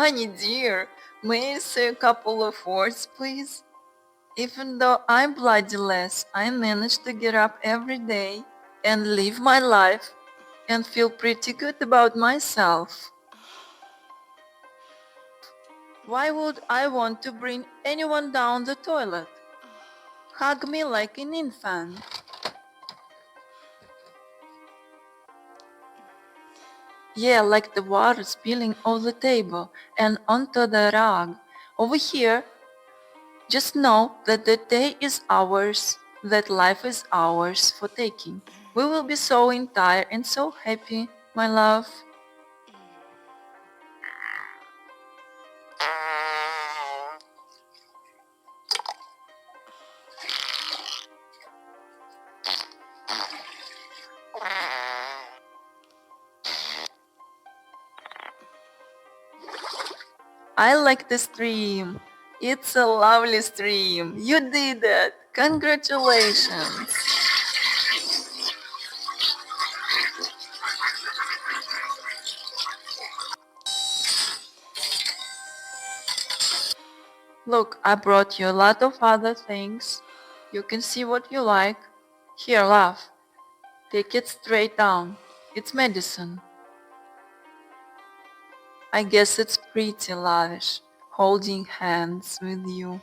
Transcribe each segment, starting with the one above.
Honey dear, may I say a couple of words, please? Even though I'm bloodless, I manage to get up every day and live my life and feel pretty good about myself. Why would I want to bring anyone down the toilet? Hug me like an infant. Yeah, like the water spilling off the table and onto the rug. Over here, just know that the day is ours, that life is ours for taking. We will be so entire and so happy, my love. I like the stream. It's a lovely stream. You did it. Congratulations. Look, I brought you a lot of other things. You can see what you like. Here, love. Take it straight down. It's medicine. I guess it's pretty lavish, holding hands with you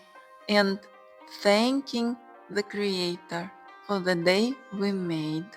and thanking the Creator for the day we made.